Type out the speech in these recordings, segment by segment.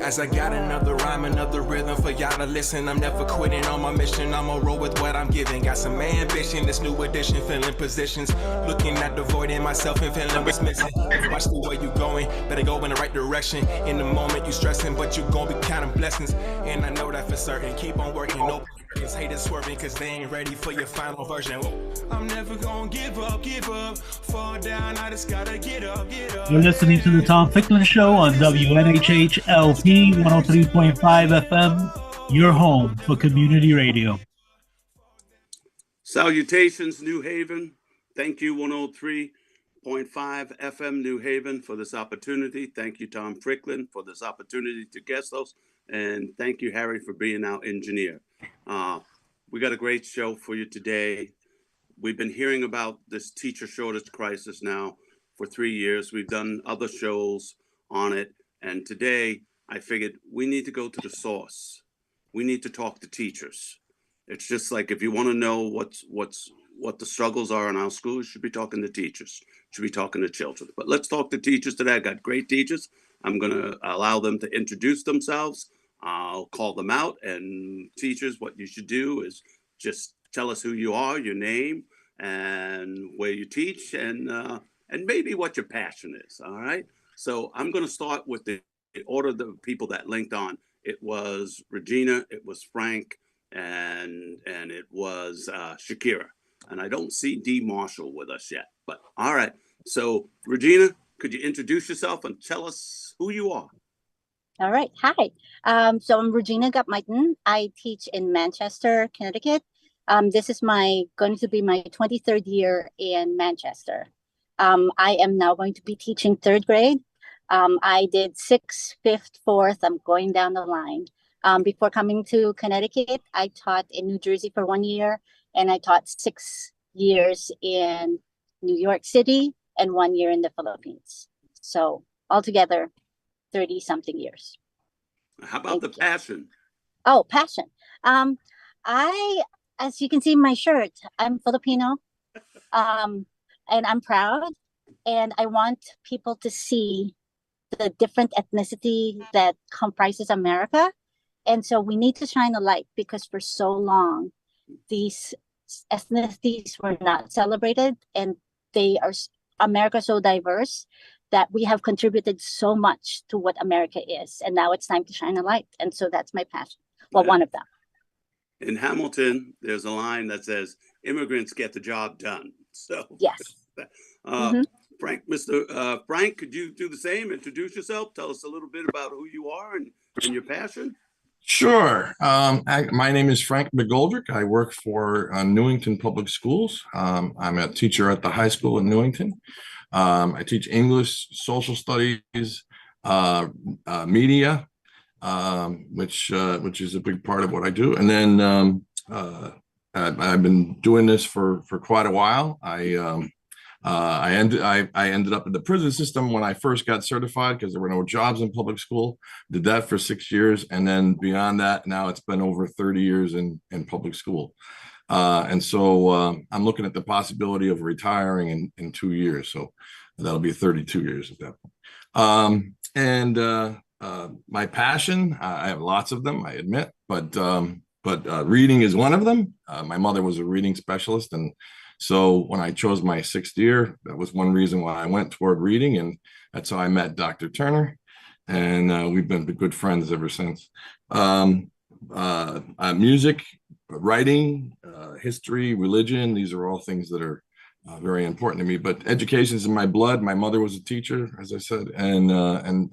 As I got another rhyme, another rhythm for y'all to listen. I'm never quitting on my mission. I'ma roll with what I'm giving. Got some ambition, this new edition, filling positions. Looking at the void in myself and feeling what's missing. Watch the way you going, better go in the right direction. In the moment you stressing, but you gon' be counting blessings. And I know that for certain. Keep on working, no haters swerving, cause they ain't ready for your final version. I'm never gonna give up, fall down, I just gotta get up. You're listening to the Tom Ficklin Show on WNHHLP 103.5 FM, your home for community radio. Salutations, New Haven. Thank you, 103.5 FM New Haven, for this opportunity. Thank you, Tom Ficklin, for this opportunity to guest host. And thank you, Harry, for being our engineer. We got a great show for you today. We've been hearing about this teacher shortage crisis now for 3 years. We've done other shows on it. And today I figured we need to go to the source. We need to talk to teachers. It's just like, if you want to know what the struggles are in our schools, you should be talking to teachers, you should be talking to children. But let's talk to teachers today. I got great teachers. I'm going to allow them to introduce themselves. I'll call them out. And teachers, what you should do is just tell us who you are, your name, and where you teach, and maybe what your passion is. All right. So I'm going to start with the order of the people that linked on. It was Regina, it was Frank, and it was Shakira. And I don't see D. Marshall with us yet. But all right. So Regina, could you introduce yourself and tell us who you are? All right. Hi. So I'm Regina Gapmaitan. I teach in Manchester, Connecticut. This is going to be my 23rd year in Manchester. I am now going to be teaching third grade. I did 6th, 5th, 4th. I'm going down the line. Before coming to Connecticut, I taught in New Jersey for 1 year, and I taught 6 years in New York City and 1 year in the Philippines. So altogether, 30-something years. How about the passion? Oh, passion. As you can see in my shirt, I'm Filipino, and I'm proud, and I want people to see the different ethnicity that comprises America. And so we need to shine a light, because for so long, these ethnicities were not celebrated, and America so diverse that we have contributed so much to what America is. And now it's time to shine a light. And so that's my passion. Well, one of them. In Hamilton, there's a line that says, immigrants get the job done. So yes. Frank, Frank, could you do the same? Introduce yourself. Tell us a little bit about who you are and your passion. Sure. My name is Frank McGoldrick. I work for Newington Public Schools. I'm a teacher at the high school in Newington. I teach English, social studies, media, which is a big part of what I do. And then I've been doing this for quite a while. I ended up in the prison system when I first got certified, because there were no jobs in public school. Did that for 6 years. And then beyond that, now it's been over 30 years in public school. And so I'm looking at the possibility of retiring in 2 years. So that'll be 32 years at that point. My passion, I have lots of them, I admit, but reading is one of them. My mother was a reading specialist, and so when I chose my 6th year, that was one reason why I went toward reading, and that's how I met Dr. Turner, and we've been good friends ever since. Music, writing, history, religion, these are all things that are very important to me. But education is in my blood. My mother was a teacher, as I said, and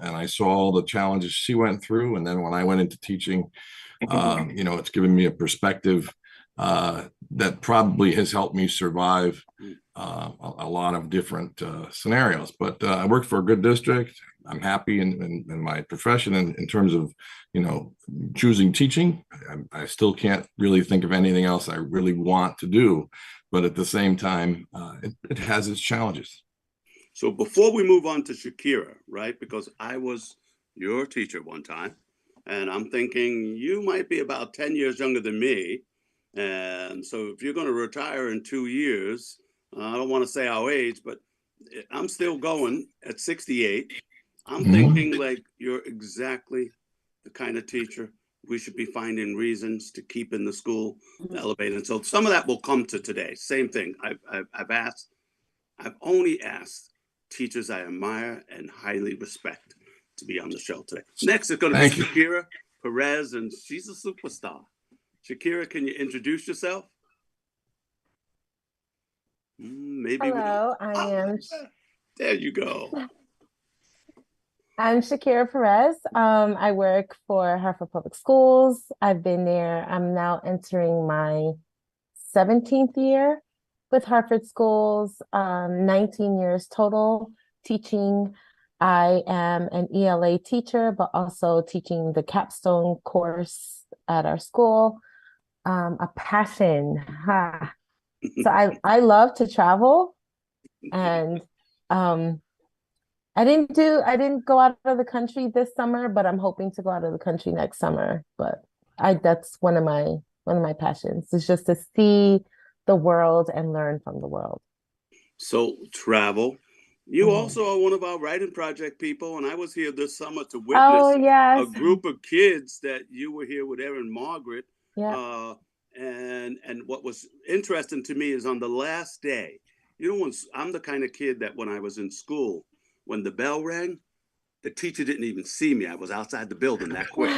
I saw all the challenges she went through. And then when I went into teaching, it's given me a perspective that probably has helped me survive a lot of different scenarios. But I work for a good district. I'm happy in my profession in terms of, choosing teaching. I still can't really think of anything else I really want to do, but at the same time, it has its challenges. So before we move on to Shakira, right, because I was your teacher one time, and I'm thinking you might be about 10 years younger than me. And so if you're going to retire in 2 years, I don't want to say our age, but I'm still going at 68. I'm thinking like you're exactly the kind of teacher we should be finding reasons to keep in the school, elevate. And so some of that will come to today. Same thing. I've only asked teachers I admire and highly respect to be on the show today. Next is going to be Thank you. Shakira Perez, and she's a superstar. Shakira, can you introduce yourself? Maybe. Hello, I am. There you go. I'm Shakira Perez. I work for Hartford Public Schools. I've been there. I'm now entering my 17th year with Hartford Schools, 19 years total teaching. I am an ELA teacher, but also teaching the capstone course at our school. A passion. Ha. So I love to travel, and I didn't go out of the country this summer, but I'm hoping to go out of the country next summer. But that's one of my passions. It's just to see the world and learn from the world. So travel. You also are one of our writing project people, and I was here this summer to witness yes. a group of kids that you were here with Erin Margaret. Yeah. And what was interesting to me is on the last day, when I'm the kind of kid that when I was in school, when the bell rang, the teacher didn't even see me. I was outside the building that quick.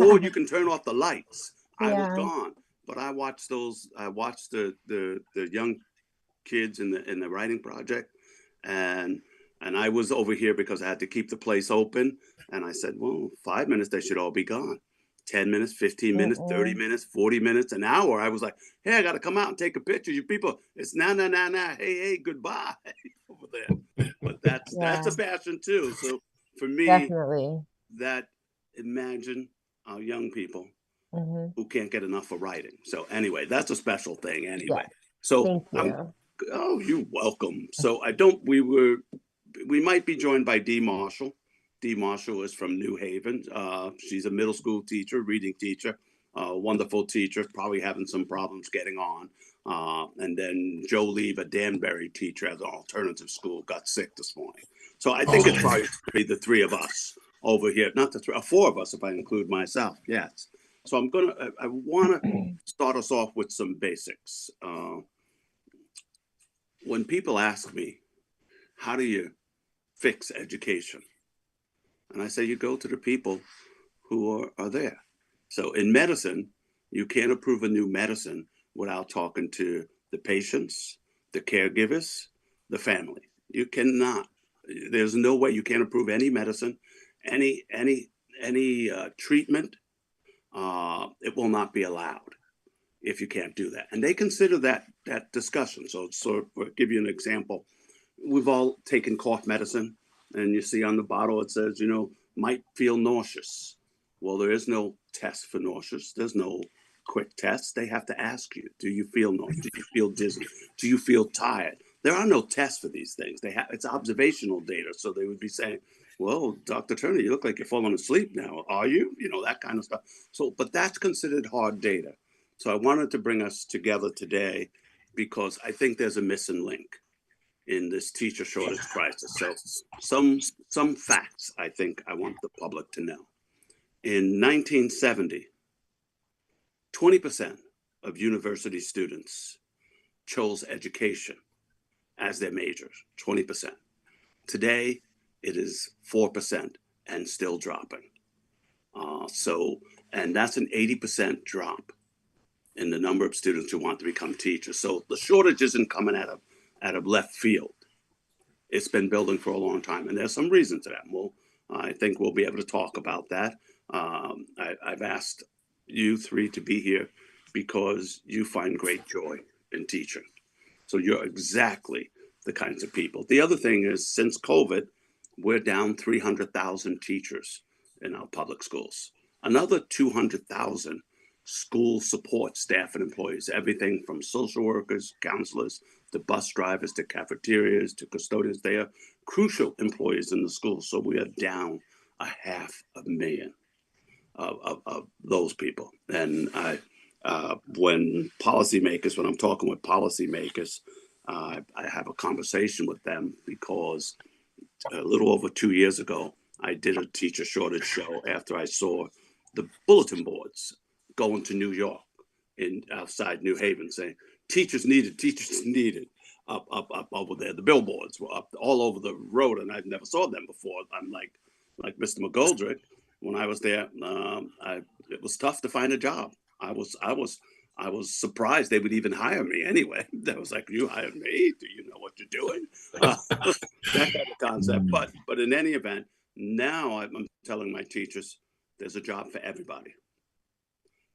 Or you can turn off the lights. I was gone. But I watched the young kids in the writing project, and I was over here because I had to keep the place open. And I said, well, 5 minutes, they should all be gone. 10 minutes, 15 minutes, 30 minutes, 40 minutes, an hour. I was like, hey, I got to come out and take a picture. You people, it's nah. Hey, goodbye over there. But that's a passion too. So for me, definitely, that imagine our young people who can't get enough of writing. So anyway, that's a special thing anyway. Yeah. So Thank you. you're welcome. So we might be joined by Dee Marshall. Dee Marshall is from New Haven. She's a middle school teacher, reading teacher, wonderful teacher, probably having some problems getting on. And then Joe Leave, a Danbury teacher at an alternative school, got sick this morning. So I think it's probably the three of us over here, not the three, four of us if I include myself. Yes. So I want to start us off with some basics. When people ask me, how do you fix education? And I say, you go to the people who are there. So in medicine, you can't approve a new medicine without talking to the patients, the caregivers, the family. You cannot. There's no way you can approve any medicine, any treatment. It will not be allowed if you can't do that. And they consider that discussion. So I'll give you an example. We've all taken cough medicine. And you see on the bottle, it says, might feel nauseous. Well, there is no test for nauseous. There's no quick test. They have to ask you, do you feel nauseous? Do you feel dizzy? Do you feel tired? There are no tests for these things. It's observational data. So they would be saying, well, Dr. Turner, you look like you're falling asleep now. Are you? That kind of stuff. So, but that's considered hard data. So I wanted to bring us together today because I think there's a missing link in this teacher shortage crisis. So some facts I think I want the public to know. In 1970, 20% of university students chose education as their major, 20%. Today, it is 4% and still dropping. And that's an 80% drop in the number of students who want to become teachers. So the shortage isn't coming out of left field. It's been building for a long time, and there's some reason to that. I think we'll be able to talk about that. I've asked you three to be here because you find great joy in teaching. So you're exactly the kinds of people. The other thing is, since COVID, we're down 300,000 teachers in our public schools. Another 200,000 school support staff and employees, everything from social workers, counselors, to bus drivers, to cafeterias, to custodians. They are crucial employees in the schools. So we are down 500,000 of those people. And when I'm talking with policymakers, I have a conversation with them because a little over 2 years ago, I did a teacher shortage show after I saw the bulletin boards going to New York in outside New Haven saying teachers needed up over there. The billboards were up all over the road, and I never saw them before. I'm like Mr. McGoldrick. When I was there, it was tough to find a job. I was surprised they would even hire me anyway. That was like, you hired me? Do you know what you're doing? That kind of concept. But in any event, now I'm telling my teachers, there's a job for everybody.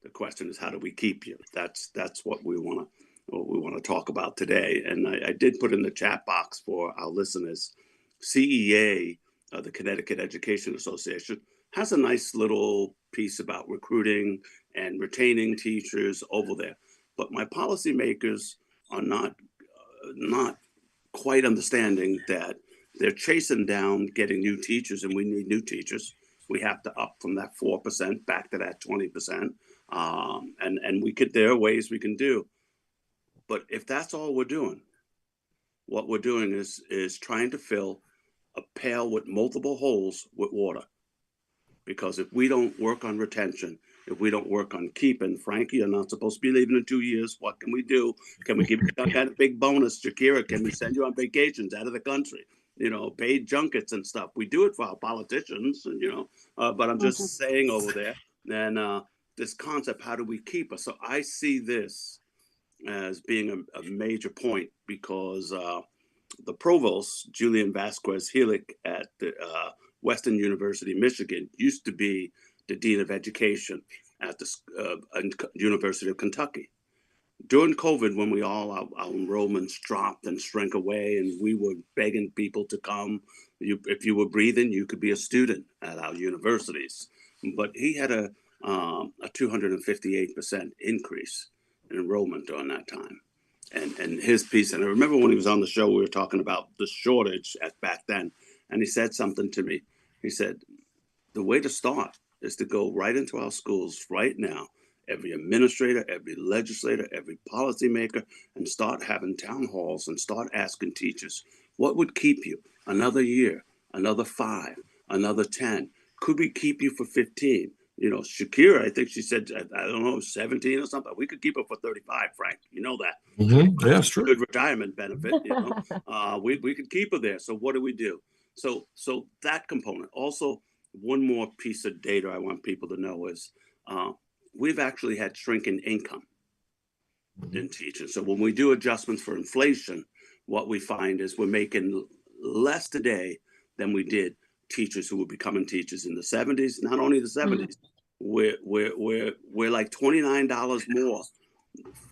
The question is, how do we keep you? That's what we want to talk about today. And I did put in the chat box for our listeners, CEA, the Connecticut Education Association, has a nice little piece about recruiting and retaining teachers over there. But my policymakers are not quite understanding that they're chasing down getting new teachers, and we need new teachers. We have to up from that 4% back to that 20%. And there are ways we can do. But if that's all we're doing, what we're doing is trying to fill a pail with multiple holes with water. Because if we don't work on retention, if we don't work on keeping, Frankie, you're not supposed to be leaving in 2 years. What can we do? Can we give you that kind of big bonus? Shakira, can we send you on vacations out of the country? Paid junkets and stuff. We do it for our politicians, but I'm just saying over there. And this concept, how do we keep her? So I see this as being a major point because the provost, Julian Vasquez Heelick at the Western University, Michigan, used to be the dean of education at the University of Kentucky. During COVID, when our enrollments dropped and shrank away, and we were begging people to come, if you were breathing, you could be a student at our universities. But he had a 258% increase in enrollment during that time. And his piece, and I remember when he was on the show, we were talking about the shortage back then, and he said something to me. He said, the way to start is to go right into our schools right now, every administrator, every legislator, every policymaker, and start having town halls and start asking teachers, what would keep you another year, another 5, another 10? Could we keep you for 15? Shakira, I think she said, I don't know, 17 or something. We could keep her for 35, Frank. You know that. Mm-hmm. Yeah, that's true. Good retirement benefit. We could keep her there. So what do? So that component. Also, one more piece of data I want people to know is we've actually had shrinking income in teaching. So when we do adjustments for inflation, what we find is we're making less today than we did teachers who were becoming teachers in the 70s. Not only the 70s, we're like $29 more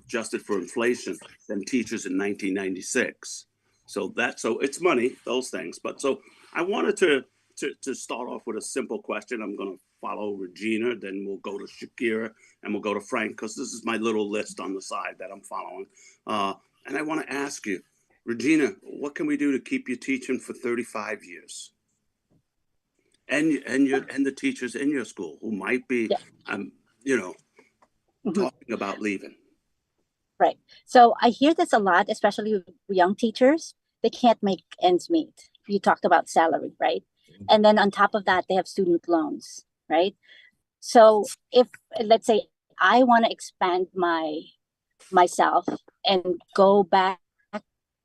adjusted for inflation than teachers in 1996. So it's money, those things. But so I wanted to start off with a simple question. I'm going to follow Regina, then we'll go to Shakira, and we'll go to Frank, because this is my little list on the side that I'm following. And I want to ask you, Regina, what can we do to keep you teaching for 35 years? And the teachers in your school who might be, talking about leaving. Right. So I hear this a lot, especially with young teachers. They can't make ends meet. You talked about salary, right? And then on top of that, they have student loans, right? So if, let's say, I want to expand myself and go back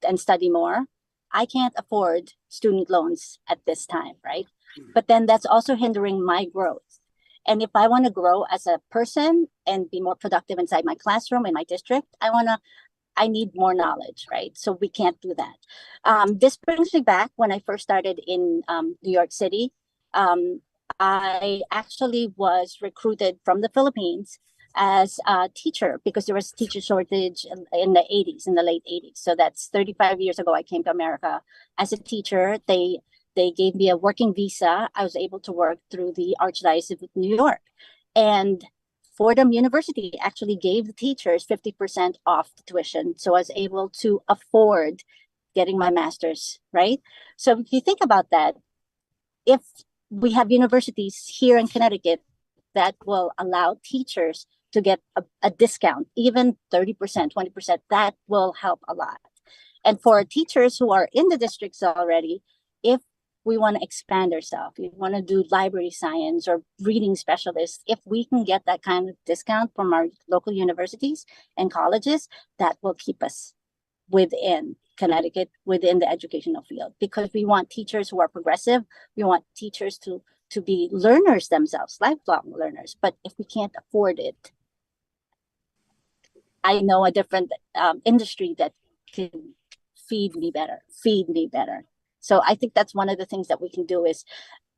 and study more, I can't afford student loans at this time, right? But then that's also hindering my growth. And if I want to grow as a person and be more productive inside my classroom, in my district, I need more knowledge, right? So we can't do that. This brings me back when I first started in New York City. I actually was recruited from the Philippines as a teacher because there was teacher shortage in the 80s, in the late 80s. So that's 35 years ago. I came to America as a teacher. They gave me a working visa. I was able to work through the Archdiocese of New York. And Fordham University actually gave the teachers 50% off the tuition. So I was able to afford getting my master's, right? So if you think about that, if we have universities here in Connecticut that will allow teachers to get a discount, even 30%, 20%, that will help a lot. And for teachers who are in the districts already, if we want to expand ourselves. We want to do library science or reading specialists. If we can get that kind of discount from our local universities and colleges, that will keep us within Connecticut, within the educational field, because we want teachers who are progressive. We want teachers to be learners themselves, lifelong learners. But if we can't afford it, I know a different industry that can feed me better. So I think that's one of the things that we can do is,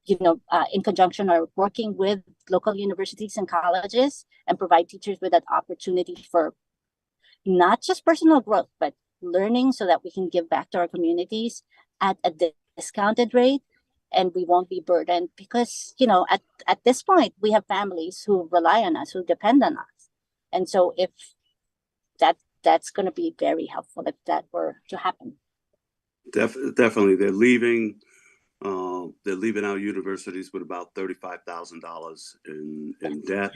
in conjunction or working with local universities and colleges, and provide teachers with that opportunity for not just personal growth, but learning, so that we can give back to our communities at a discounted rate, and we won't be burdened, because at this point we have families who rely on us, who depend on us. And so if that's going to be very helpful if that were to happen. Definitely, they're leaving our universities with about $35,000 in debt.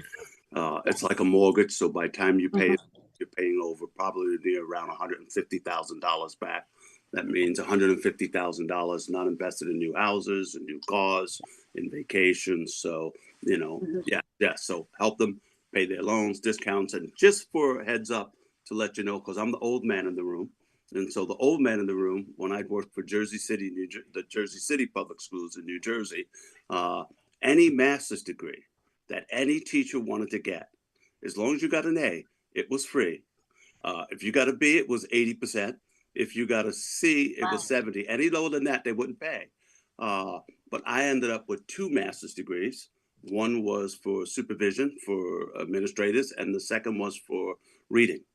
It's like a mortgage, so by the time you pay it, you're paying over probably near around $150,000 back. That means $150,000 not invested in new houses and new cars, in vacations. So yeah. So help them pay their loans, discounts, and just for a heads up to let you know, because I'm the old man in the room. And so the old man in the room, when I worked for Jersey City, the Jersey City Public Schools in New Jersey, any master's degree that any teacher wanted to get, as long as you got an A, it was free. If you got a B, it was 80%. If you got a C, it was 70. Any lower than that, they wouldn't pay. But I ended up with 2 master's degrees. One was for supervision for administrators, and the second was for reading.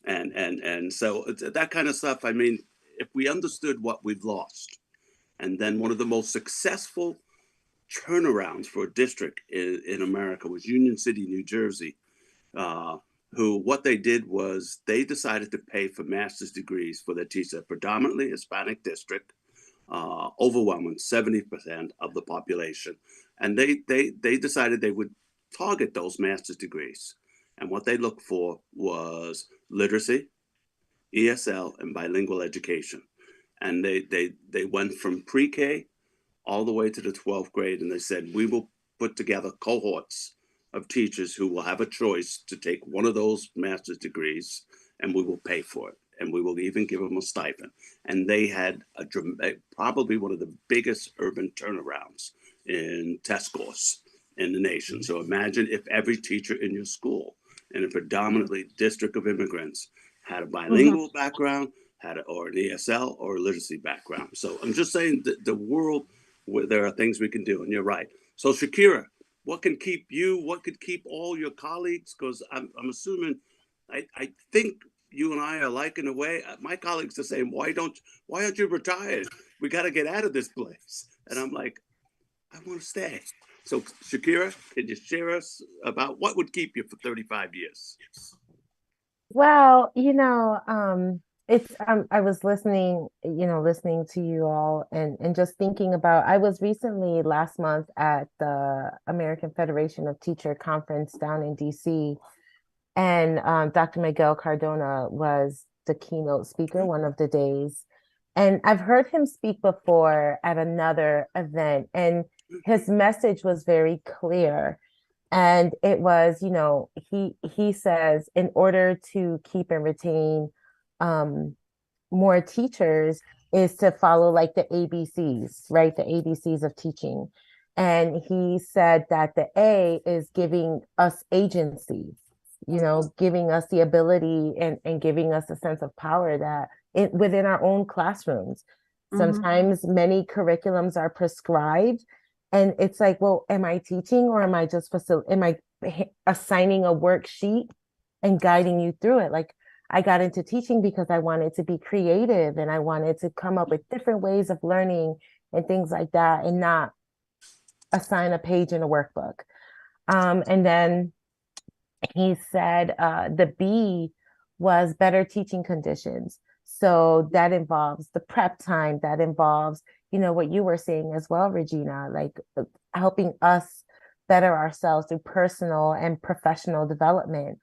And so that kind of stuff. I mean, if we understood what we've lost, and then one of the most successful turnarounds for a district in America was Union City, New Jersey, who what they did was they decided to pay for master's degrees for their teachers, predominantly Hispanic district, overwhelming 70% of the population. And they decided they would target those master's degrees. And what they looked for was literacy, ESL, and bilingual education. And they went from pre-K all the way to the 12th grade. And they said, we will put together cohorts of teachers who will have a choice to take one of those master's degrees, and we will pay for it. And we will even give them a stipend. And they had probably one of the biggest urban turnarounds in test scores in the nation. So imagine if every teacher in your school in a predominantly district of immigrants had a bilingual background, or an ESL or a literacy background. So I'm just saying that the world where there are things we can do, and you're right. So Shakira, what can keep you? What could keep all your colleagues? Because I'm assuming, I think you and I are alike in a way. My colleagues are saying, why aren't you retired? We got to get out of this place. And I'm like, I want to stay. So Shakira, can you share us about what would keep you for 35 years? Well, it's I was listening to you all and just thinking about, I was recently last month at the American Federation of Teacher Conference down in DC, and Dr. Miguel Cardona was the keynote speaker one of the days. And I've heard him speak before at another event, and his message was very clear. And it was, he says, in order to keep and retain more teachers is to follow like the ABCs, right? The ABCs of teaching. And he said that the A is giving us agency, giving us the ability and giving us a sense of power that within our own classrooms. Sometimes many curriculums are prescribed, and it's like, well, am I teaching, or am I just am I assigning a worksheet and guiding you through it? Like, I got into teaching because I wanted to be creative, and I wanted to come up with different ways of learning and things like that, and not assign a page in a workbook. And then he said the B was better teaching conditions. So that involves the prep time, that involves, what you were saying as well, Regina, like helping us better ourselves through personal and professional development.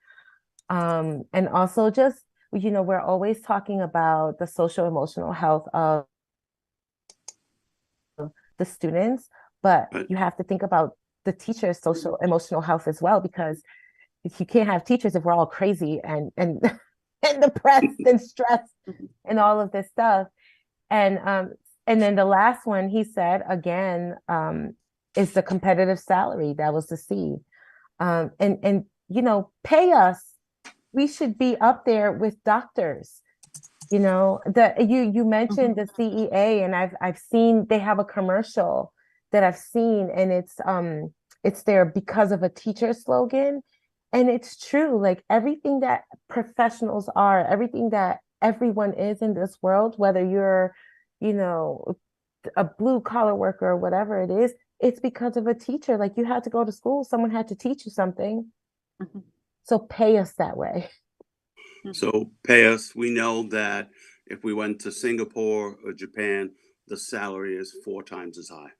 And also just, we're always talking about the social emotional health of the students, but Right. you have to think about the teacher's social emotional health as well, because if you can't have teachers if we're all crazy and and depressed and stressed and all of this stuff. And then the last one he said again is the competitive salary. That was the C. And you know, pay us. We should be up there with doctors. You know, you mentioned the CEA, and I've seen they have a commercial that I've seen, and it's there because of a teacher slogan. And it's true, like everything that professionals are, everything that everyone is in this world, whether you're, you know, a blue collar worker or whatever it is, it's because of a teacher. Like you had to go to school, someone had to teach you something. So pay us that way. So pay us. We know that if we went to Singapore or Japan, the salary is 4 times as high.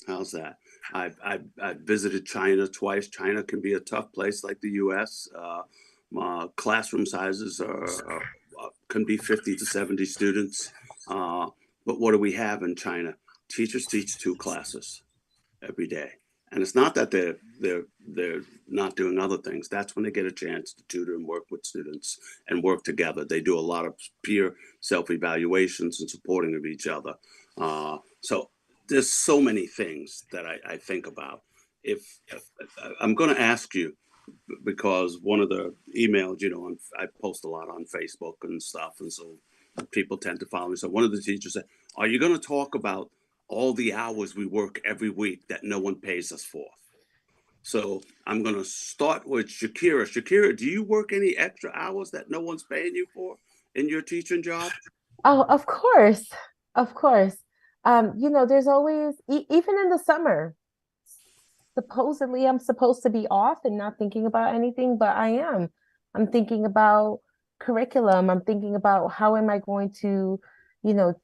How's that? I've visited China twice. China can be a tough place like the U.S. Classroom sizes can be 50 to 70 students. But what do we have in China? Teachers teach 2 classes every day. And it's not that they're not doing other things. That's when they get a chance to tutor and work with students and work together. They do a lot of peer self-evaluations and supporting of each other. So there's so many things that I think about. If I'm going to ask you, because one of the emails, you know, I post a lot on Facebook and stuff, and so people tend to follow me. So one of the teachers said, "Are you going to talk about all the hours we work every week that no one pays us for?" So I'm going to start with Shakira. Shakira, do you work any extra hours that no one's paying you for in your teaching job? Oh, of course. Of course. You know, there's always, even in the summer, supposedly I'm supposed to be off and not thinking about anything, but I am. I'm thinking about curriculum. I'm thinking about how am I going to, you know,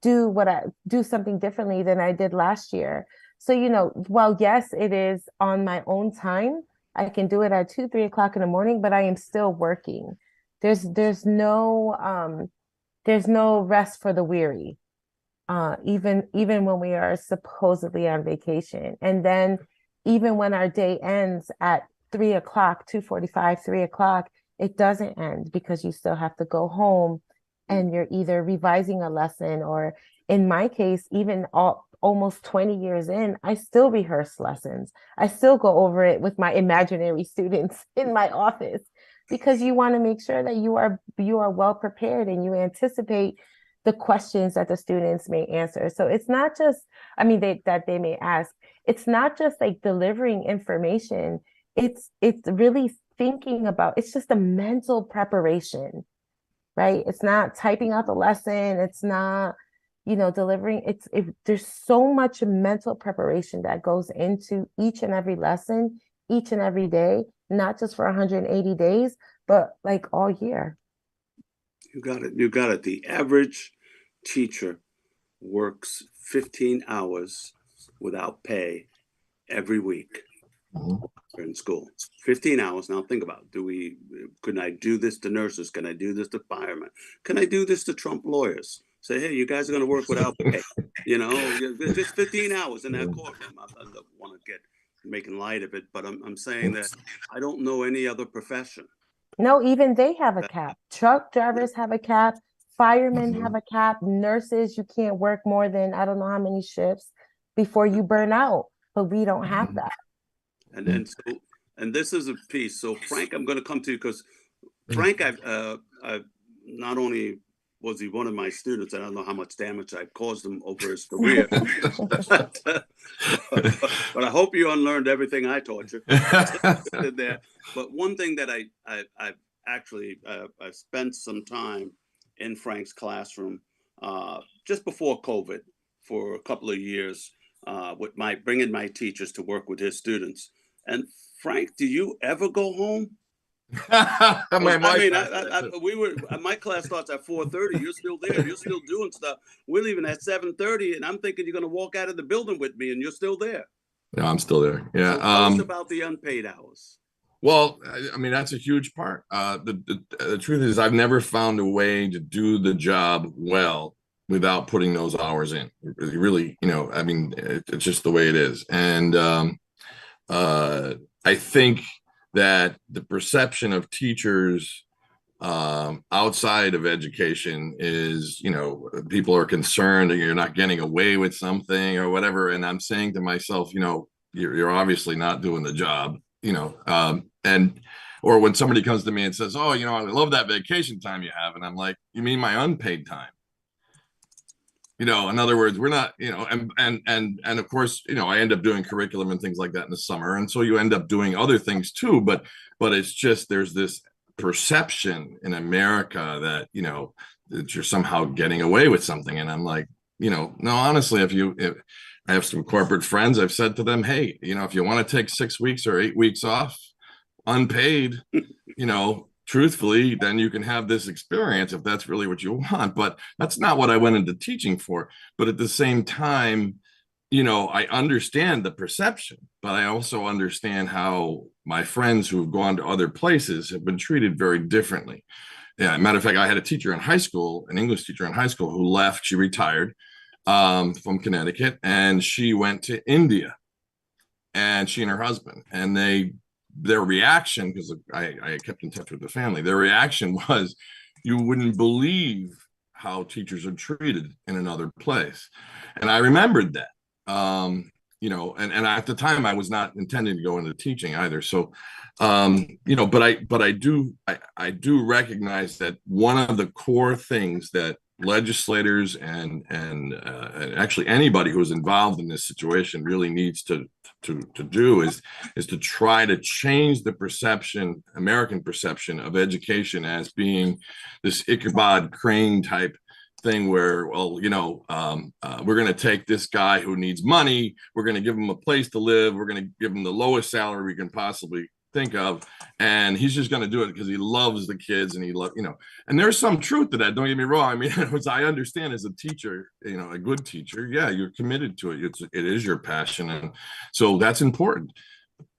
do something differently than I did last year. So, you know, while yes, it is on my own time, I can do it at 2, 3 o'clock in the morning, but I am still working. There's no rest for the weary. Even when we are supposedly on vacation. And then even when our day ends at 3 o'clock, 2:45, 3 o'clock, it doesn't end because you still have to go home and you're either revising a lesson, or in my case, even almost 20 years in, I still rehearse lessons. I still go over it with my imaginary students in my office, because you want to make sure that you are well prepared and you anticipate the questions that the students may answer. So it's not just, I mean, that they may ask. It's not just like delivering information. It's really thinking about, it's just a mental preparation, right? It's not typing out the lesson. It's not, you know, delivering. There's so much mental preparation that goes into each and every lesson, each and every day, not just for 180 days, but like all year. You got it. You got it. The average teacher works 15 hours without pay every week in school. 15 hours. Now think about it. Can I do this to nurses? Can I do this to firemen? Can I do this to Trump lawyers? Say, hey, you guys are going to work without pay. You know, just 15 hours in that courtroom. I don't want to get making light of it, but I'm saying that I don't know any other profession. No, even they have a cap. Truck drivers have a cap. Firemen have a cap. Nurses, you can't work more than I don't know how many shifts before you burn out. But we don't have that. And this is a piece. So Frank, I'm going to come to you because Frank, I've not only was he one of my students, I don't know how much damage I've caused him over his career, but I hope you unlearned everything I taught you there. But one thing that I've actually I spent some time in Frank's classroom just before COVID for a couple of years with bringing my teachers to work with his students. And Frank, do you ever go home? My class starts at 4:30. You're still there. You're still doing stuff. We're leaving at 7:30, and I'm thinking you're going to walk out of the building with me, and you're still there. Yeah, I'm still there. Yeah. So tell us about the unpaid hours. Well, I mean, that's a huge part. The truth is, I've never found a way to do the job well without putting those hours in. It really, I mean, it's just the way it is. And I think that the perception of teachers outside of education is, people are concerned that you're not getting away with something or whatever. And I'm saying to myself, you're obviously not doing the job, and or when somebody comes to me and says, oh, I love that vacation time you have. And I'm like, you mean my unpaid time? In other words, we're not, and of course, I end up doing curriculum and things like that in the summer. And so you end up doing other things too, but it's just, there's this perception in America that, that you're somehow getting away with something. And I'm like, no, honestly, if I have some corporate friends, I've said to them, hey, if you want to take 6 weeks or 8 weeks off unpaid, truthfully, then you can have this experience if that's really what you want. But that's not what I went into teaching for. But at the same time, I understand the perception, but I also understand how my friends who have gone to other places have been treated very differently. Yeah, matter of fact, I had a teacher in high school, an English teacher in high school, who left. She retired from Connecticut, and she went to India, and she and her husband, and their reaction, because I kept in touch with the family, their reaction was, you wouldn't believe how teachers are treated in another place. And I remembered that, and at the time I was not intending to go into teaching either. So, but I do recognize that one of the core things that legislators and actually anybody who is involved in this situation really needs to do is to try to change the American perception of education as being this Ichabod Crane type thing where, well, we're going to take this guy who needs money, we're going to give him a place to live, we're going to give him the lowest salary we can possibly think of, and he's just going to do it because he loves the kids, and and there's some truth to that, don't get me wrong. I mean, as I understand, as a teacher, a good teacher, yeah, you're committed to it, it is your passion, and so that's important.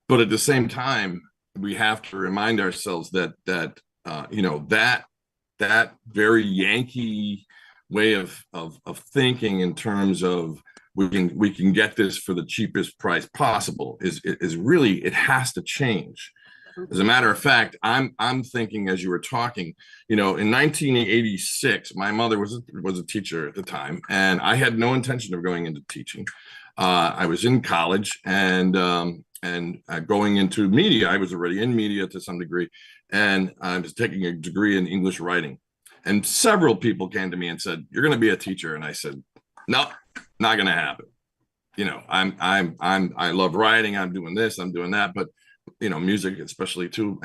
But at the same time, we have to remind ourselves that that very Yankee way of thinking in terms of we can get this for the cheapest price possible is really, it has to change. As a matter of fact, I'm thinking, as you were talking, in 1986, my mother was a teacher at the time, and I had no intention of going into teaching. I was in college and going into media. I was already in media to some degree, and I was taking a degree in English writing. And several people came to me and said, "You're going to be a teacher," and I said, "No, not going to happen. I love writing. I'm doing this. I'm doing that, but music especially too.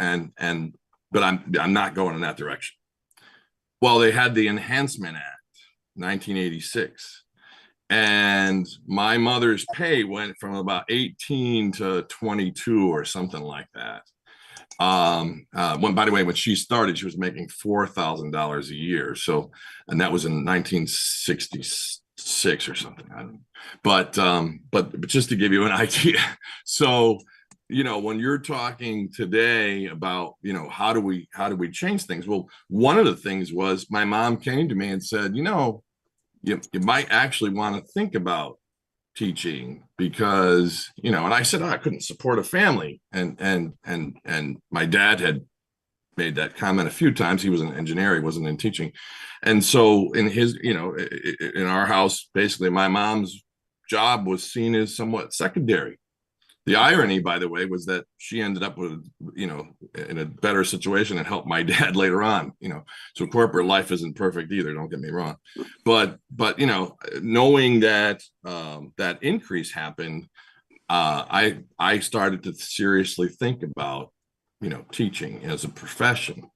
But I'm not going in that direction." Well, they had the Enhancement Act, 1986, and my mother's pay went from about 18 to 22 or something like that. By the way, when she started, she was making $4,000 a year. So, and that was in 1966 or something. I don't know. But just to give you an idea. So, when you're talking today about, how do we change things? Well, one of the things was my mom came to me and said, you might actually want to think about teaching because, and I said, I couldn't support a family. And my dad had made that comment a few times. He was an engineer, he wasn't in teaching. And so in his, in our house, basically my mom's job was seen as somewhat secondary. The irony, by the way, was that she ended up with, in a better situation and helped my dad later on, so corporate life isn't perfect either. Don't get me wrong. But knowing that that increase happened, I started to seriously think about, teaching as a profession.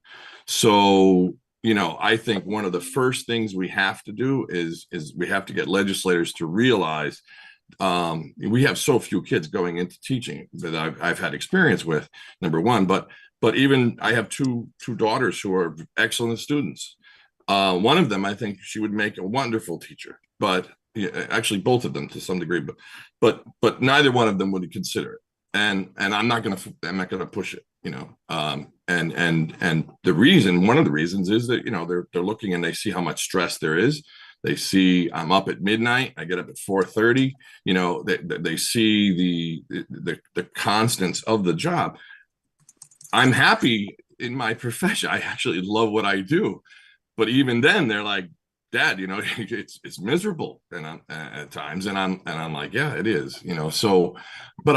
So, I think one of the first things we have to do is we have to get legislators to realize we have so few kids going into teaching that I've had experience with, number one, but even I have two daughters who are excellent students. One of them, I think she would make a wonderful teacher, but actually both of them to some degree, but neither one of them would consider it. And I'm not going to push it, and one of the reasons is that, they're looking and they see how much stress there is. They see I'm up at midnight. I get up at 4:30. They see the constants of the job. I'm happy in my profession. I actually love what I do. But even then, they're like, Dad, it's miserable, and at times, and I'm like, yeah, it is, So, but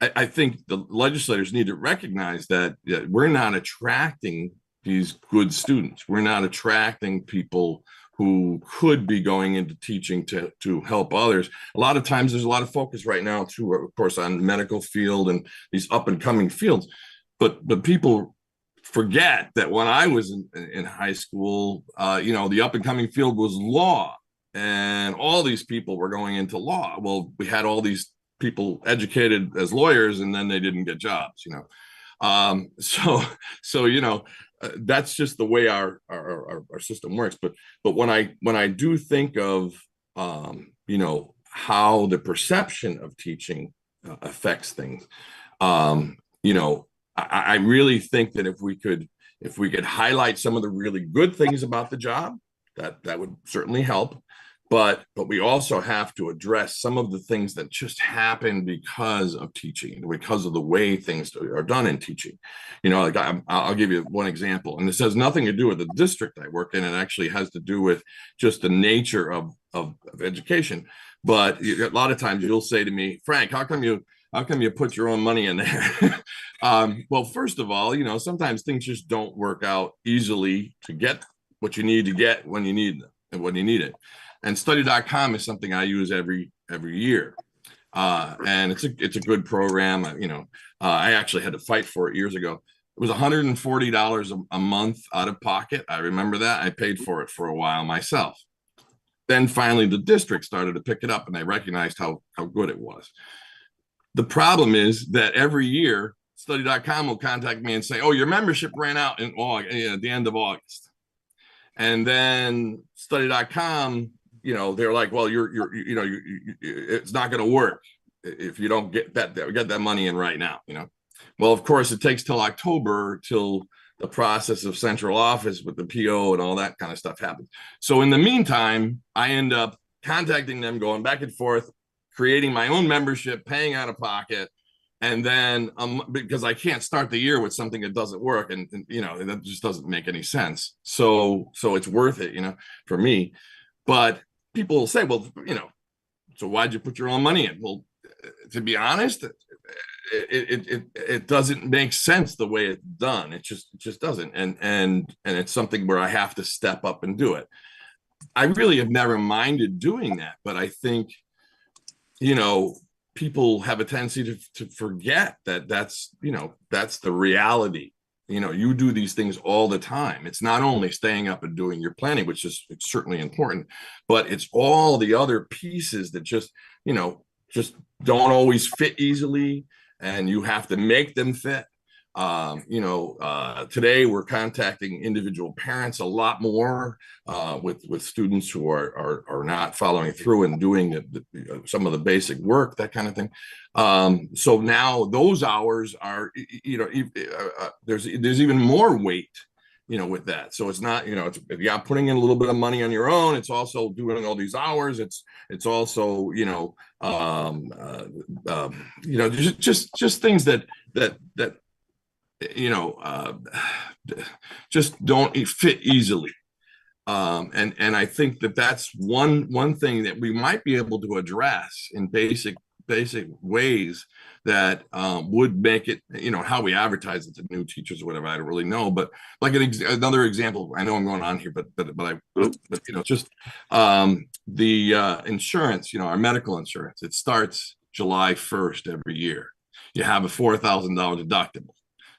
I think the legislators need to recognize that we're not attracting these good students. We're not attracting people who could be going into teaching to help others. A lot of times, there's a lot of focus right now, too, of course, on the medical field and these up and coming fields, but people forget that when I was in high school, the up and coming field was law, and all these people were going into law. Well, we had all these people educated as lawyers, and then they didn't get jobs. That's just the way our system works. But when I do think of how the perception of teaching affects things, I really think that if we could highlight some of the really good things about the job, that would certainly help. But we also have to address some of the things that just happen because of teaching, because of the way things are done in teaching. I'll give you one example, and this has nothing to do with the district I work in. It actually has to do with just the nature of education. But a lot of times you'll say to me, Frank, how come you put your own money in there? Well, first of all, sometimes things just don't work out easily to get what you need to get when you need them and when you need it. And study.com is something I use every year. And it's a good program. I actually had to fight for it years ago. It was $140 a month out of pocket. I remember that. I paid for it for a while myself. Then finally the district started to pick it up, and they recognized how good it was. The problem is that every year study.com will contact me and say, oh, your membership ran out at the end of August. And then study.com, they're like, well, it's not going to work if you don't get that money in right now. Well, of course, it takes till October till the process of central office with the PO and all that kind of stuff happens. So in the meantime, I end up contacting them, going back and forth, creating my own membership, paying out of pocket. And then because I can't start the year with something that doesn't work, and that just doesn't make any sense. So it's worth it, for me. But people will say, well, so why'd you put your own money in? Well, to be honest, it doesn't make sense the way it's done. It just doesn't. And it's something where I have to step up and do it. I really have never minded doing that, but I think, people have a tendency to forget that's the reality. You do these things all the time. It's not only staying up and doing your planning, which is it's certainly important, but it's all the other pieces that just don't always fit easily, and you have to make them fit. Today we're contacting individual parents a lot more with students who are not following through and doing some of the basic work, that kind of thing. So now those hours are, there's even more weight, with that. So it's not, if you're putting in a little bit of money on your own, it's also doing all these hours. It's also, just things that just don't fit easily. And I think that's one thing that we might be able to address in basic ways that would make it, how we advertise it to new teachers or whatever. I don't really know, but like another example, I know I'm going on here, but just the insurance, our medical insurance, it starts July 1st every year. You have a $4,000 deductible.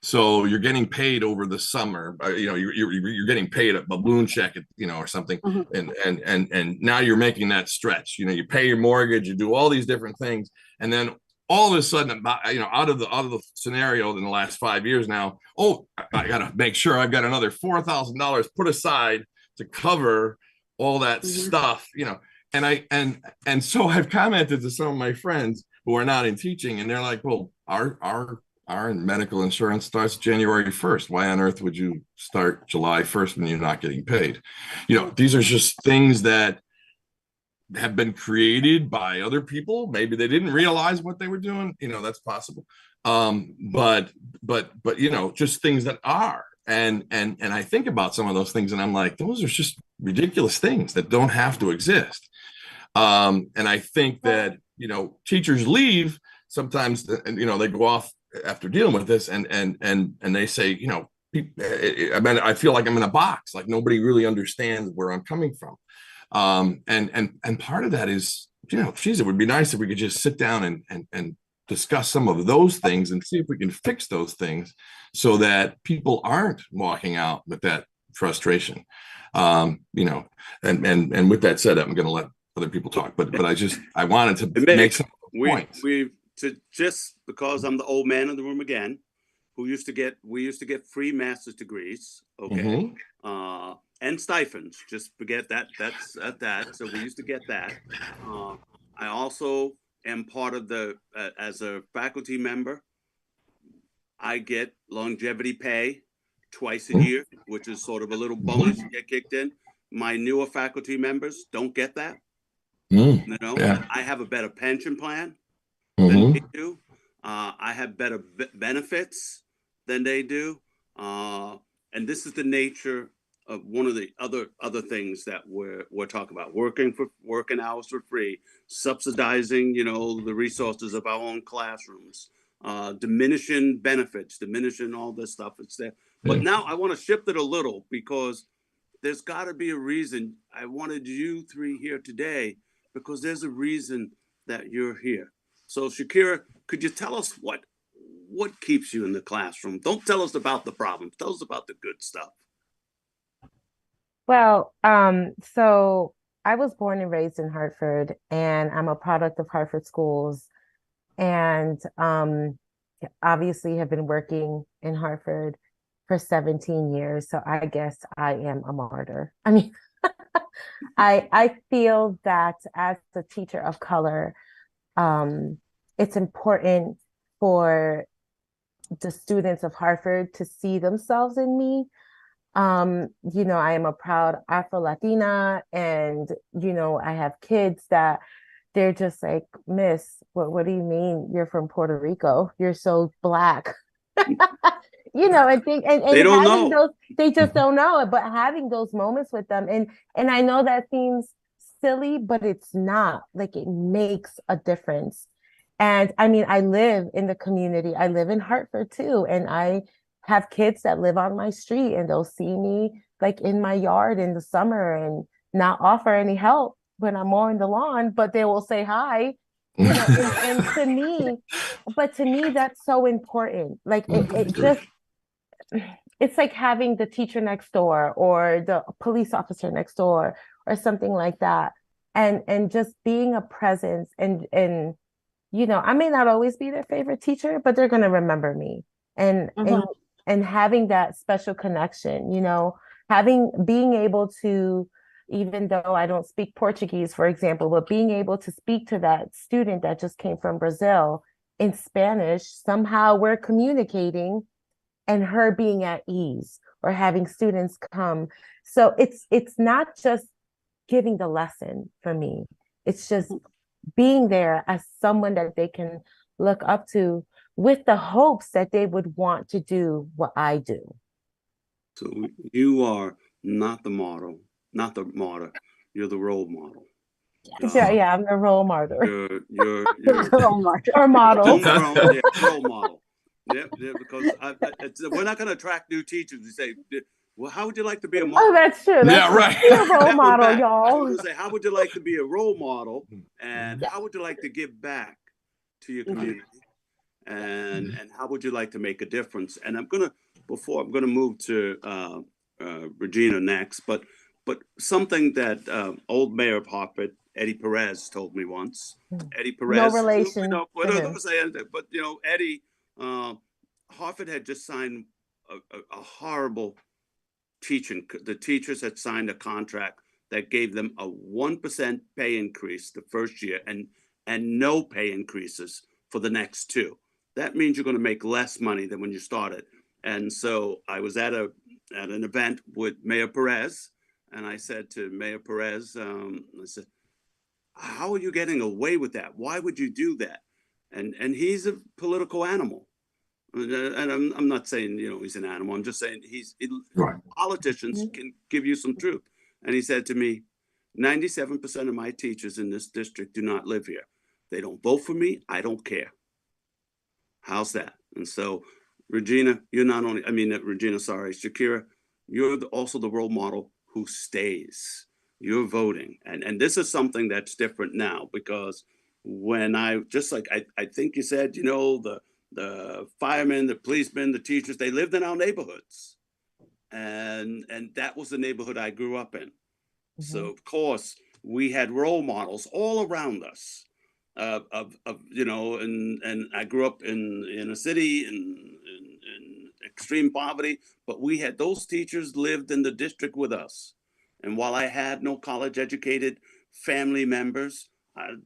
So you're getting paid over the summer, you're getting paid a balloon check, or something. Mm-hmm. And now you're making that stretch, you pay your mortgage, you do all these different things. And then all of a sudden, out of the scenario in the last 5 years now, I got to make sure I've got another $4,000 put aside to cover all that mm-hmm. stuff, and so I've commented to some of my friends who are not in teaching, and they're like, well, our our medical insurance starts January 1st. Why on earth would you start July 1st when you're not getting paid? These are just things that have been created by other people. Maybe they didn't realize what they were doing. That's possible. But just things that are. And I think about some of those things and I'm like, those are just ridiculous things that don't have to exist. And I think that, teachers leave sometimes, they go off after dealing with this and they say, I feel like I'm in a box, like nobody really understands where I'm coming from. And part of that is, geez, it would be nice if we could just sit down and discuss some of those things and see if we can fix those things so that people aren't walking out with that frustration. And with that said, I'm going to let other people talk, but I wanted to make some points. Just because I'm the old man in the room again, we used to get free master's degrees. Okay. Mm-hmm. And stipends, just forget that. That's at that. So we used to get that. I also am part of as a faculty member, I get longevity pay twice a year, which is sort of a little bonus you get kicked in. My newer faculty members don't get that. Yeah. I have a better pension plan than they do. I have better benefits than they do. And this is the nature of one of the other things that we're talking about: working hours for free, subsidizing, the resources of our own classrooms, diminishing benefits, diminishing all this stuff. It's there. But now I want to shift it a little because there's got to be a reason. I wanted you three here today because there's a reason that you're here. So Shakira, could you tell us what keeps you in the classroom? Don't tell us about the problems. Tell us about the good stuff. Well, so I was born and raised in Hartford, and I'm a product of Hartford schools, and obviously have been working in Hartford for 17 years. So I guess I am a martyr. I mean, I feel that as a teacher of color, it's important for the students of Hartford to see themselves in me. I am a proud Afro-Latina, and, I have kids that they're just like, Miss, what do you mean you're from Puerto Rico? You're so Black. And they don't know. They just don't know it, but having those moments with them. And I know that seems silly, but it's not. Like, it makes a difference. And I mean, I live in the community. I live in Hartford too. And I have kids that live on my street, and they'll see me like in my yard in the summer and not offer any help when I'm mowing the lawn, but they will say hi. And to me, that's so important. Like it's like having the teacher next door or the police officer next door or something like that. And just being a presence and I may not always be their favorite teacher, but they're going to remember me. And having that special connection, being able to, even though I don't speak Portuguese, for example, but being able to speak to that student that just came from Brazil in Spanish, somehow we're communicating and her being at ease, or having students come. So it's not just giving the lesson for me. It's just being there as someone that they can look up to, with the hopes that they would want to do what I do. So you are not the model, not the martyr. You're the role model. Yeah, I'm the role model. You're role model. Or model. Role model. Yeah, because we're not going to attract new teachers. We say, well, how would you like to be a model? Oh, that's true. Right. Be a role model, y'all. I was say, how would you like to be a role model, and how would you like to give back to your community, and how would you like to make a difference? And I'm gonna move to Regina next, but something that old mayor of Hartford, Eddie Perez, told me once. Eddie Perez, no relation. We're not gonna say anything, but Eddie, Hartford had just signed a horrible teaching. The teachers had signed a contract that gave them a 1% pay increase the first year and no pay increases for the next two. that means you're going to make less money than when you started. And so I was at an event with Mayor Perez, and I said to Mayor Perez, I said, "How are you getting away with that? Why would you do that?" And he's a political animal. And I'm not saying, he's an animal. I'm just saying Right. politicians can give you some truth. And he said to me, 97% of my teachers in this district do not live here. They don't vote for me. I don't care. How's that? And so, Regina, Shakira, you're also the role model who stays. You're voting. And this is something that's different now, because when I think you said, the firemen, the policemen, the teachers, they lived in our neighborhoods. And that was the neighborhood I grew up in. Mm-hmm. So of course we had role models all around us and I grew up in a city in extreme poverty, but we had those teachers lived in the district with us. And while I had no college educated family members, I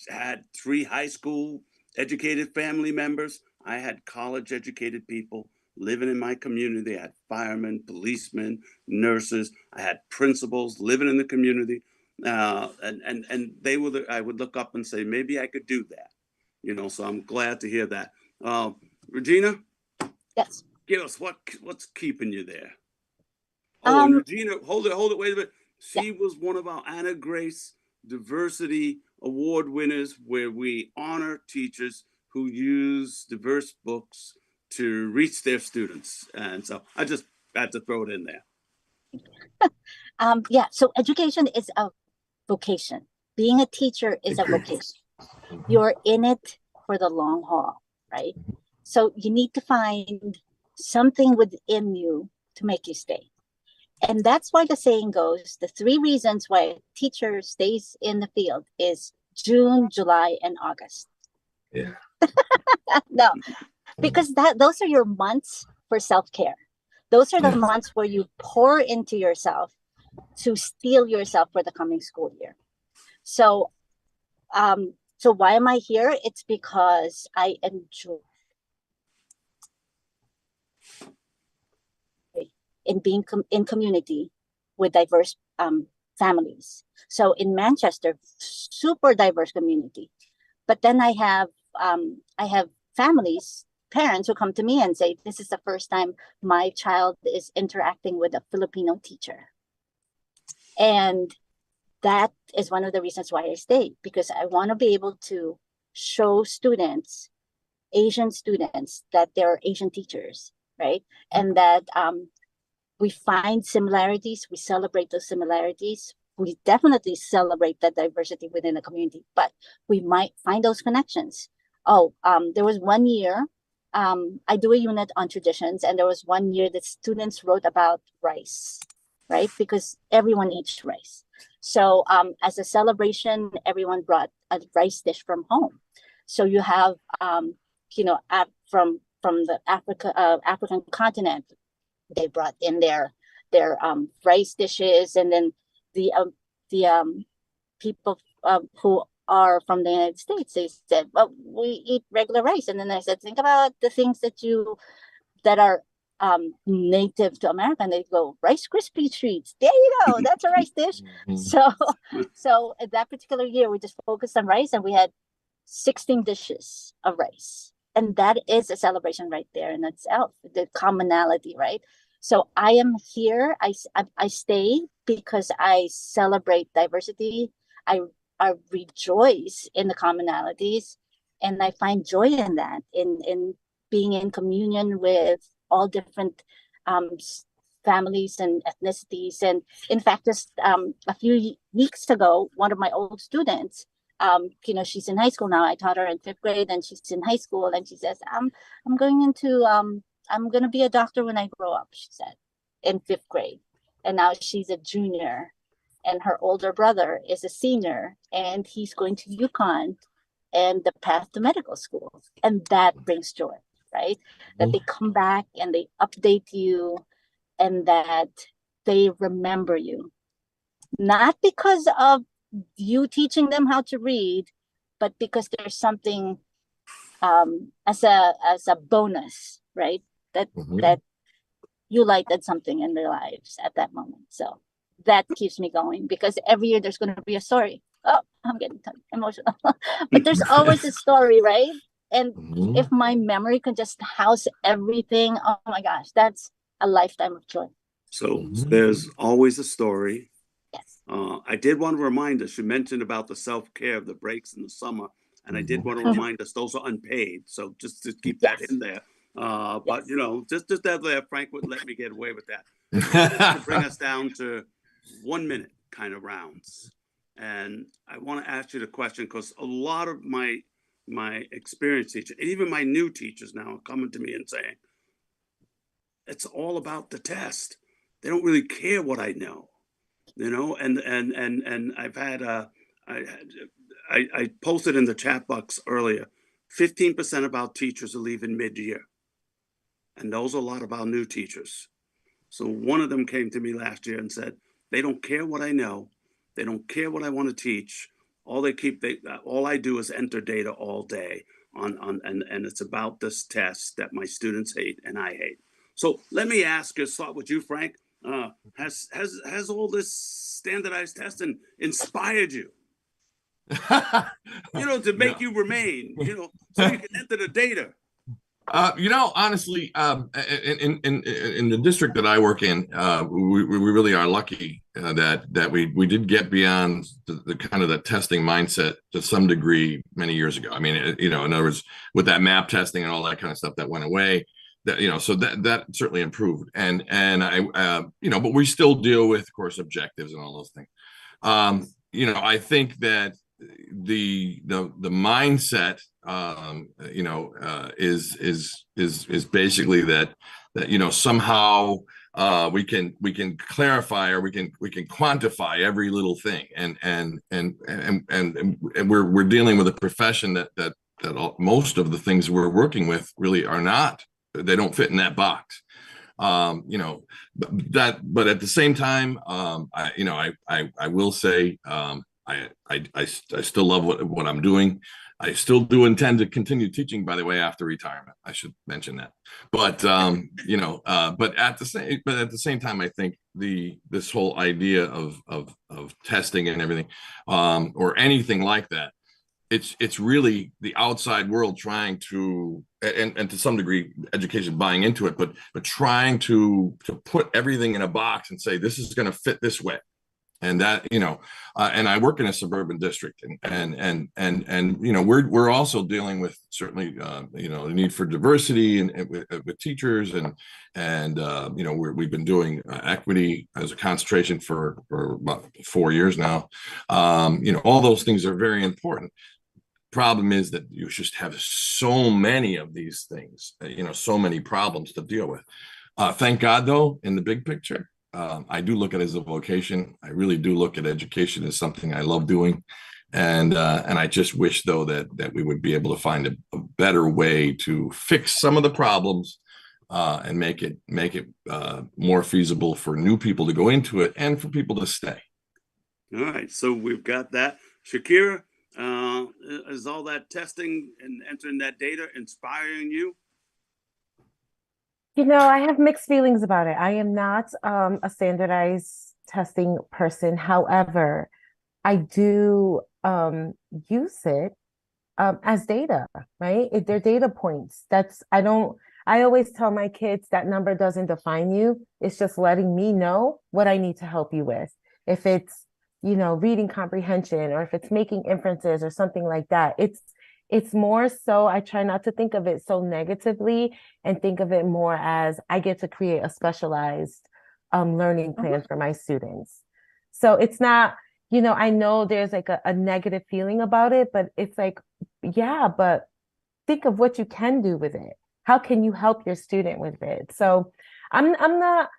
had 3 high school educated family members. I had college educated people living in my community. I had firemen, policemen, nurses. I had principals living in the community. And they were, I would look up and say, maybe I could do that. So I'm glad to hear that. Regina? Yes. Give us what's keeping you there. And Regina, hold it, wait a minute. She was one of our Anna Grace Diversity Award winners, where we honor teachers who use diverse books to reach their students. And so I just had to throw it in there. So education is a vocation. Being a teacher is a vocation. You're in it for the long haul, right? So you need to find something within you to make you stay. And that's why the saying goes, the 3 reasons why a teacher stays in the field is June, July, and August. Yeah. No, because those are your months for self-care. Those are the months where you pour into yourself to steel yourself for the coming school year. So, so why am I here? It's because I enjoy in being in community with diverse families. So in Manchester, super diverse community. But then I have families, parents who come to me and say, this is the first time my child is interacting with a Filipino teacher. And that is one of the reasons why I stay, because I want to be able to show students, Asian students, that there are Asian teachers, right? And that we find similarities, we celebrate those similarities. We definitely celebrate the diversity within the community, but we might find those connections. There was one year, I do a unit on traditions, and there was one year that students wrote about rice, right? Because everyone eats rice. So as a celebration, everyone brought a rice dish from home. So you have, from the African continent, they brought in their rice dishes, and then the people who are from the United States, they said, well, we eat regular rice. And then I said, think about the things that are native to America. And they go, Rice Krispie treats. There you go. That's a rice dish. So at that particular year, we just focused on rice, and we had 16 dishes of rice. And that is a celebration right there in itself, the commonality, right? So I am here. I stay because I celebrate diversity. I rejoice in the commonalities, and I find joy in that, in being in communion with all different families and ethnicities. And in fact, just a few weeks ago, one of my old students, she's in high school now. I taught her in 5th grade, and she's in high school, and she says, I'm going to be a doctor when I grow up, she said, in 5th grade. And now she's a junior, and her older brother is a senior, and he's going to UConn and the path to medical school. And that brings joy, right? That they come back and they update you, and that they remember you. Not because of you teaching them how to read, but because there's something as a bonus, right? That you lighted something in their lives at that moment. So that keeps me going, because every year there's going to be a story. Oh, I'm getting emotional, but there's always a story, right? And if my memory can just house everything, oh my gosh, that's a lifetime of joy. So there's always a story. Yes. I did want to remind us, you mentioned about the self-care of the breaks in the summer, and I did want to remind us those are unpaid. So just to keep that in there. But you know, just that there, Frank wouldn't let me get away with that. To bring us down to 1 minute kind of rounds. And I want to ask you the question, because a lot of my experienced teachers, even my new teachers now, are coming to me and saying, it's all about the test. They don't really care what I know, you know. And I've had I posted in the chat box earlier, 15% of our teachers are leaving mid-year, and those are a lot of our new teachers. So one of them came to me last year and said, they don't care what I know. They don't care what I want to teach. All I do is enter data all day and it's about this test that my students hate and I hate. So let me ask you, start with you, Frank. Has all this standardized testing inspired you? You know, to make you remain, you know, so you can enter the data. You know, honestly, in the district that I work in, we really are lucky that we did get beyond the kind of the testing mindset to some degree many years ago. I mean, you know, in other words, with that map testing and all that kind of stuff that went away, that, you know, so that certainly improved. And I, you know, but we still deal with, of course, objectives and all those things. You know, I think that the mindset, you know, is basically that you know, somehow we can clarify, or we can quantify every little thing, and we're dealing with a profession that most of the things we're working with really are not. They don't fit in that box. You know, but at the same time, I will say, I still love what I'm doing. I still do intend to continue teaching, by the way, after retirement. I should mention that. But you know, but at the same time, I think this whole idea of testing and everything, or anything like that, it's really the outside world trying to, and to some degree education buying into it, but trying to put everything in a box and say this is going to fit this way. And that, you know, and I work in a suburban district, and you know, we're also dealing with certainly you know, the need for diversity and with teachers, and you know, we've been doing equity as a concentration for about 4 years now. You know, all those things are very important. Problem is that you just have so many of these things, you know, so many problems to deal with. Thank God, though, in the big picture, I do look at it as a vocation. I really do look at education as something I love doing. And I just wish, though, that we would be able to find a better way to fix some of the problems, and make it more feasible for new people to go into it and for people to stay. All right. So we've got that. Shakira, is all that testing and entering that data inspiring you? You know, I have mixed feelings about it. I am not a standardized testing person. However, I do use it as data, right? They're data points. I always tell my kids that number doesn't define you. It's just letting me know what I need to help you with. If it's, you know, reading comprehension, or if it's making inferences or something like that, it's more so, I try not to think of it so negatively, and think of it more as I get to create a specialized learning plan for my students. So it's not, you know, I know there's like a negative feeling about it, but it's like, yeah, but think of what you can do with it. How can you help your student with it? So I'm not,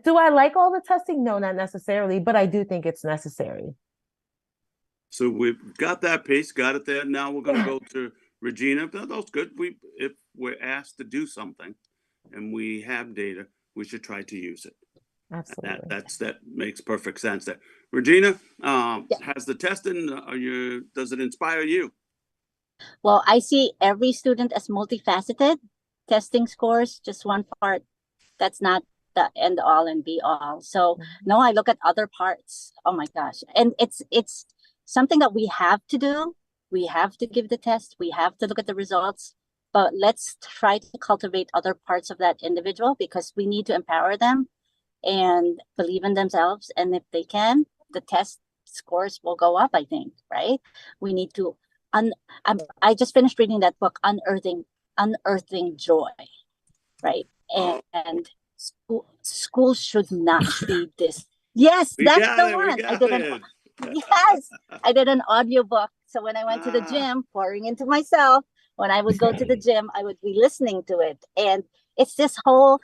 do I like all the testing? No, not necessarily, but I do think it's necessary. So we've got that piece, got it there. Now we're going to go to Regina. That's good. If we're asked to do something and we have data, we should try to use it. Absolutely. That makes perfect sense there. Regina, has the testing, does it inspire you? Well, I see every student as multifaceted. Testing scores, just one part. That's not the end all and be all. So no, I look at other parts. Oh my gosh. And it's something that we have to do. We have to give the test. We have to look at the results. But let's try to cultivate other parts of that individual because we need to empower them and believe in themselves. And if they can, the test scores will go up, I think, right? We need to I just finished reading that book, Unearthing Joy, right? And school should not be this. Yes, We that's got the it. We one. got it. Yes, I did an audiobook. So when I went to the Ah. gym, pouring into myself, when I would go to the gym, I would be listening to it. And it's this whole,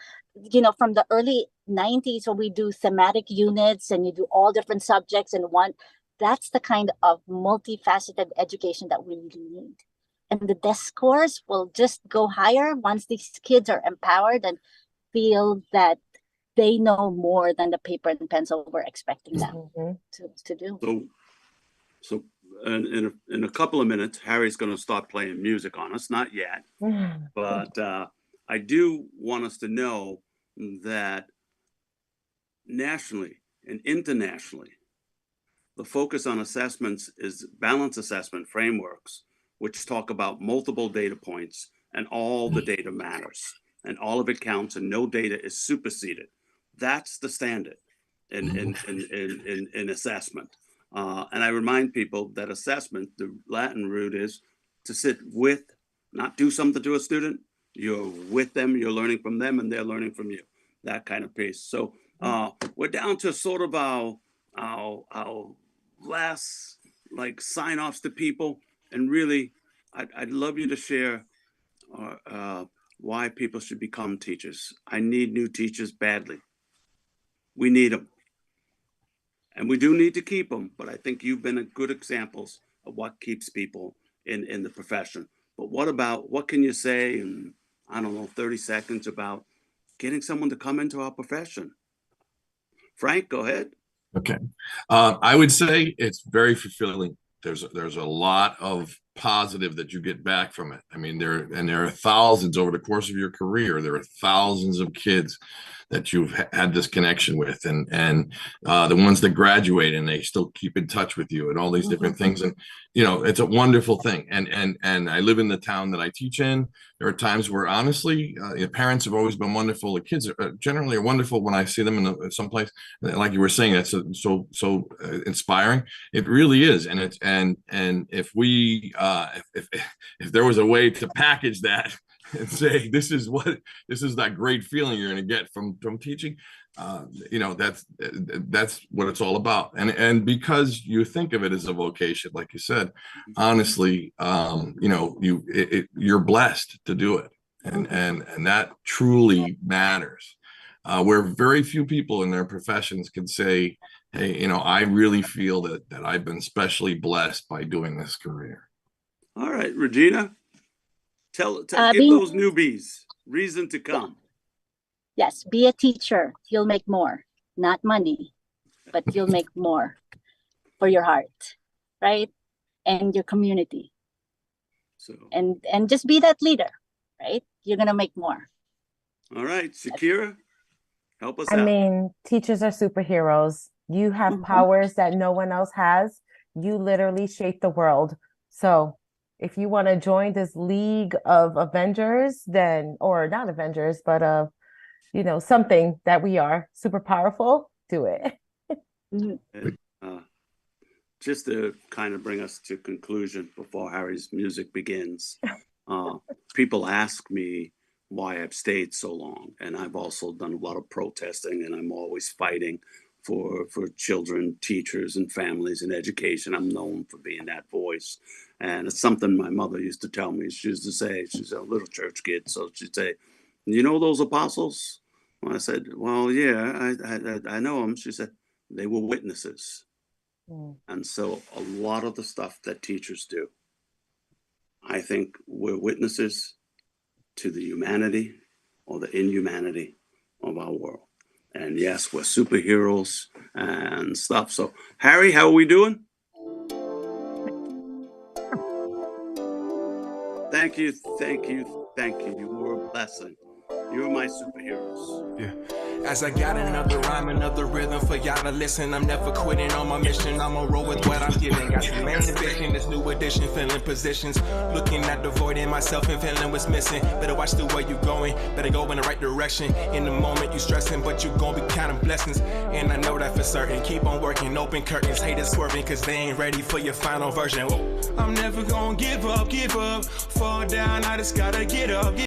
from the early 90s where we do thematic units and you do all different subjects in one. That's the kind of multifaceted education that we really need. And the desk scores will just go higher once these kids are empowered and feel that they know more than the paper and pencil we're expecting them to do. So in a couple of minutes, Harry's going to start playing music on us. Not yet, but I do want us to know that nationally and internationally, the focus on assessments is balanced assessment frameworks, which talk about multiple data points and all the data matters and all of it counts and no data is superseded. That's the standard in assessment. And I remind people that assessment, the Latin root is to sit with, not do something to a student. You're with them, you're learning from them, and they're learning from you. That kind of piece. So we're down to sort of our last sign-offs to people. And really, I'd love you to share why people should become teachers. I need new teachers badly. We need them. And we do need to keep them, but I think you've been good examples of what keeps people in the profession. But what can you say in, I don't know, 30 seconds about getting someone to come into our profession? Frank, go ahead. Okay. I would say it's very fulfilling. There's a lot of positive that you get back from it. I mean, there are thousands over the course of your career. There are thousands of kids that you've had this connection with, and the ones that graduate and they still keep in touch with you, and all these different things. And it's a wonderful thing. And I live in the town that I teach in. There are times where, honestly, parents have always been wonderful. The kids generally are wonderful when I see them in someplace. Like you were saying, that's so inspiring. It really is. And it's and if we if there was a way to package that and say this is that great feeling you're going to get from teaching, that's what it's all about. And because you think of it as a vocation, like you said, honestly, you're blessed to do it, and that truly matters. Where very few people in their professions can say, hey, I really feel that I've been specially blessed by doing this career. All right, Regina, give those newbies reason to come. Yes, be a teacher. You'll make more, not money, but you'll make more for your heart, right? And your community. So and just be that leader, right? You're gonna make more. All right, Shakira, help us out. I mean, teachers are superheroes. You have powers that no one else has. You literally shape the world. So if you want to join this league of Avengers, or not Avengers, but of, something that we are super powerful, do it. Just to kind of bring us to conclusion before Harry's music begins, people ask me why I've stayed so long. And I've also done a lot of protesting, and I'm always fighting for children, teachers, and families and education. I'm known for being that voice. And it's something my mother used to tell me. She used to say, she's a little church kid, so she'd say, you know those apostles? Well, I said, well, yeah, I know them. She said, they were witnesses. And so a lot of the stuff that teachers do, I think we're witnesses to the humanity or the inhumanity of our world. And yes, we're superheroes and stuff. So, Harry, how are we doing? Thank you, thank you, thank you. You were a blessing. You're my superheroes. Yeah. As I got another rhyme, another rhythm for y'all to listen. I'm never quitting on my mission. I'ma roll with what I'm giving. Got some man ambition, this new edition, filling positions. Looking at the void in myself and feeling what's missing. Better watch the way you going, better go in the right direction. In the moment you stressing, but you gon' be counting blessings. And I know that for certain. Keep on working, open curtains, haters swerving, cause they ain't ready for your final version. Whoa. I'm never gonna give up, fall down, I just gotta get up.